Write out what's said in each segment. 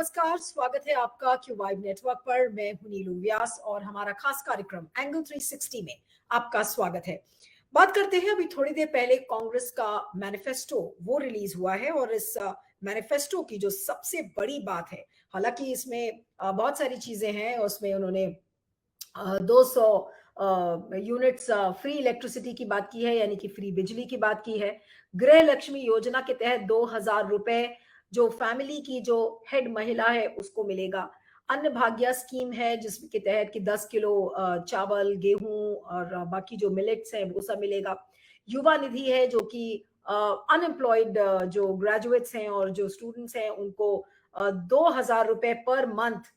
नमस्कार, स्वागत है आपका क्यू वाइब नेटवर्क पर। मैं हूं नीलू व्यास और हमारा खास कार्यक्रम एंगल 360 में आपका स्वागत है। बात करते हैं, अभी थोड़ी देर पहले कांग्रेस का मैनिफेस्टो वो रिलीज हुआ है और इस मैनिफेस्टो की जो सबसे बड़ी बात है, हालांकि इसमें बहुत सारी चीजें हैं, उसमें उन्होंने 200 यूनिट्स फ्री इलेक्ट्रिसिटी की बात की है, यानी कि फ्री बिजली की बात की है। गृह लक्ष्मी योजना के तहत 2000 रुपए जो फैमिली की जो हेड महिला है उसको मिलेगा। अन्न भाग्य स्कीम है जिसके तहत कि 10 किलो चावल, गेहूं और बाकी जो मिलेट्स हैं वो सब मिलेगा। युवा निधि है जो कि अनएम्प्लॉयड जो ग्रेजुएट्स हैं और जो स्टूडेंट्स हैं उनको 2000 रुपए पर मंथ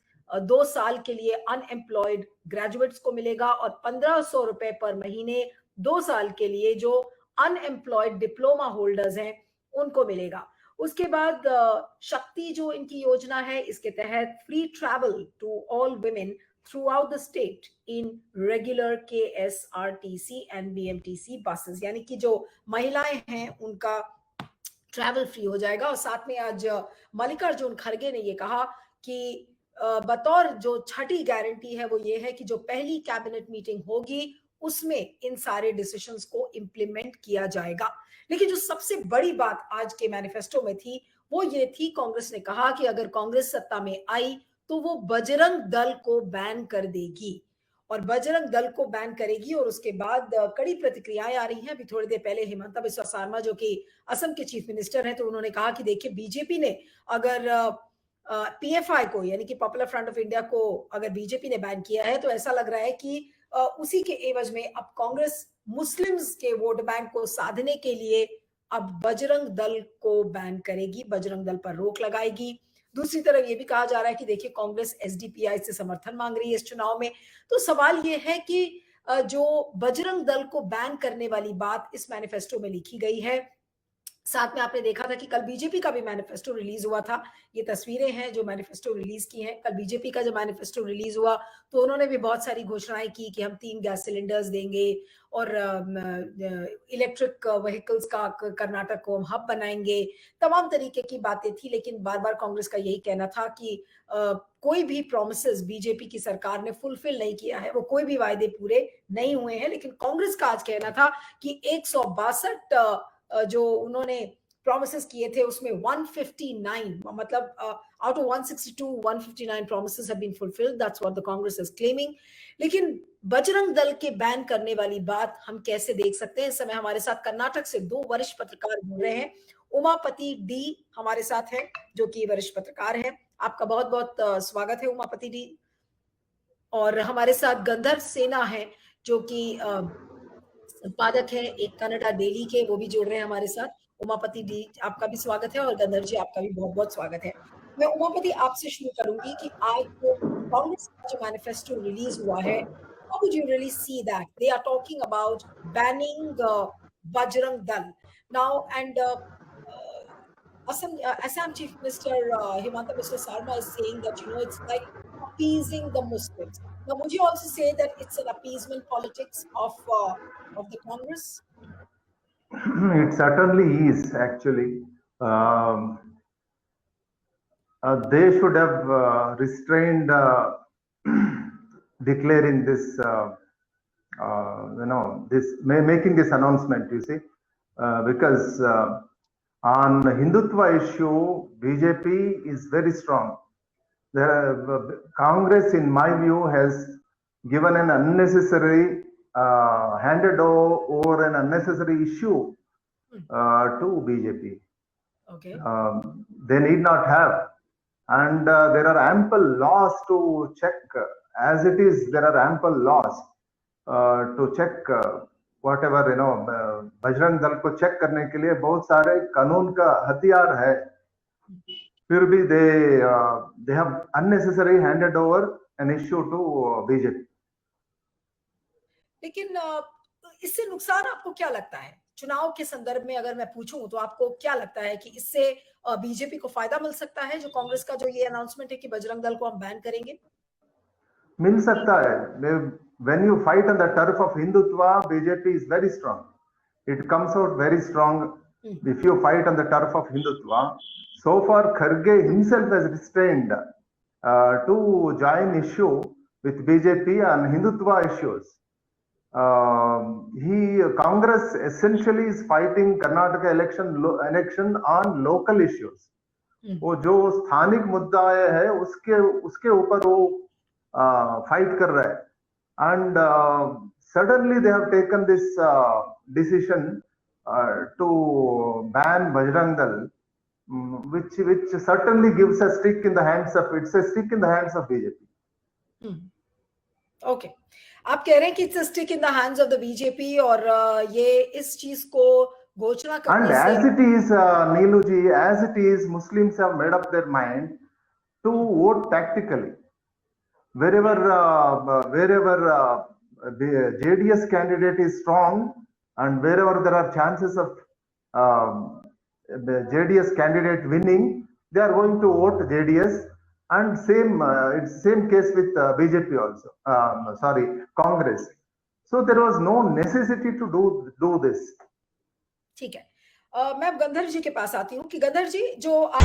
2 साल के लिए अनएम्प्लॉयड ग्रेजुएट्स को मिलेगा और 1500 रुपए पर महीने 2 साल के लिए जो अनएम्प्लॉयड डिप्लोमा होल्डर्स हैं उनको मिलेगा। उसके बाद शक्ति जो इनकी योजना है, इसके तहत free travel to all women throughout the state in regular KSRTC and BMTC buses, यानी कि जो महिलाएं हैं उनका ट्रैवल फ्री हो जाएगा। और साथ में आज मल्लिकार्जुन खड़गे ने ये कहा कि बतौर जो छठी गारंटी है वो ये है कि जो पहली कैबिनेट मीटिंग होगी उसमें इन सारे डिसीजंस को इंप्लीमेंट किया जाएगा। लेकिन जो सबसे बड़ी बात आज के मैनिफेस्टो में थी वो ये थी, कांग्रेस ने कहा कि अगर कांग्रेस सत्ता में आई तो वो बजरंग दल को बैन कर देगी और बजरंग दल को बैन करेगी। और उसके बाद कड़ी प्रतिक्रियाएं आ रही हैं। अभी थोड़ी देर पहले हिमंता बिस्वा शर्मा जो कि असम के चीफ मिनिस्टर हैं, तो उन्होंने कहा कि देखिए, बीजेपी ने अगर PFI को, यानी कि पॉपुलर फ्रंट ऑफ इंडिया को अगर बीजेपी ने बैन किया है तो ऐसा लग रहा है कि उसी के एवज में अब कांग्रेस मुस्लिम्स के वोट बैंक को साधने के लिए अब बजरंग दल को बैन करेगी, बजरंग दल पर रोक लगाएगी। दूसरी तरफ ये भी कहा जा रहा है कि देखिए, कांग्रेस SDPI से समर्थन मांग रही है इस चुनाव में। तो सवाल ये है कि जो बजरंग दल को बैन करने वाली बात इस मैनिफेस्टो में लिखी गई है, साथ में आपने देखा था कि कल बीजेपी का भी मैनिफेस्टो रिलीज हुआ था। ये तस्वीरें हैं जो मैनिफेस्टो रिलीज की हैं। कल बीजेपी का जब मैनिफेस्टो रिलीज हुआ तो उन्होंने भी बहुत सारी घोषणाएं की कि हम 3 गैस सिलेंडर्स देंगे और इलेक्ट्रिक व्हीकल्स का कर्नाटक को हम हब बनाएंगे। तमाम तरीके की बातें थी, लेकिन बार बार कांग्रेस का यही कहना था कि कोई भी प्रोमिसेस बीजेपी की सरकार ने फुलफिल नहीं किया है, वो कोई भी वायदे पूरे नहीं हुए हैं। लेकिन कांग्रेस का आज कहना था कि 162 जो उन्होंने प्रोमिसेस किए थे उसमें 159, मतलब out of 162, 159 promises have been fulfilled. That's what the Congress is claiming. लेकिन बजरंग दल के बैन करने वाली बात हम कैसे देख सकते हैं? इस समय हमारे साथ कर्नाटक से 2 वरिष्ठ पत्रकार जुड़ रहे हैं। उमापति डी हमारे साथ है जो कि वरिष्ठ पत्रकार है। आपका बहुत बहुत स्वागत है उमापति डी। और हमारे साथ गंधर्व सेना है जो कि संपादक है एक कनाडा डेली के, वो भी जुड़ रहे हैं हमारे साथ। उमापति डी, आपका भी स्वागत है और गंधर्व जी, आपका भी बहुत बहुत स्वागत है। मैं उमापति आपसे शुरू करूंगी कि आज जो कांग्रेस का जो मैनिफेस्टो रिलीज हुआ है, how would you really see that they are talking about banning Bajrang Dal now? And Assam Chief Minister Himanta Biswa Sarma is saying that it's like appeasing the Muslims. Now, would you also say that it's an appeasement politics of the Congress? It certainly is, actually. They should have restrained declaring this, making this announcement, you see, because on the Hindutva issue, BJP is very strong. Congress, in my view, has given an unnecessary, handed over an unnecessary issue to BJP. Okay. They need not have. And there are ample laws to check. As it is, there are ample laws to check whatever, Bajrang Dal को check करने के लिए बहुत सारे कानून का हथियार है, फिर भी they have unnecessarily handed over an issue to BJP. लेकिन इससे नुकसान आपको क्या लगता है? चुनाव के संदर्भ में अगर मैं पूछूं तो आपको क्या लगता है कि इससे बीजेपी को फायदा मिल सकता है, जो कांग्रेस का जो ये अनाउंसमेंट है कि बजरंग दल को हम बैन करेंगे? मिल सकता है. When you fight on the turf of Hindutva, BJP is very strong. It comes out very strong if you fight on the turf of Hindutva. so far Kharge himself has restrained to join issue with BJP on Hindutva issues. Congress essentially is fighting Karnataka election on local issues. वो जो स्थानिक मुद्दा है उसके ऊपर वो fight कर रहा है, and suddenly they have taken this decision to ban Bajrang Dal, which certainly gives a stick in the hands of BJP. Okay, आप कह रहे हैं कि it's a stick in the hands of the BJP और ये इस चीज को घोषणा करने से, and as it is, Neelu ji, as it is, Muslims have made up their mind to vote tactically. Wherever the JDS candidate is strong and wherever there are chances of the JDS candidate winning, they are going to vote JDS. And it's same case with BJP also. Congress. So there was no necessity to do this. ठीक है, मैं अब गंधर जी के पास आती हूँ कि गंधर जी, जो आप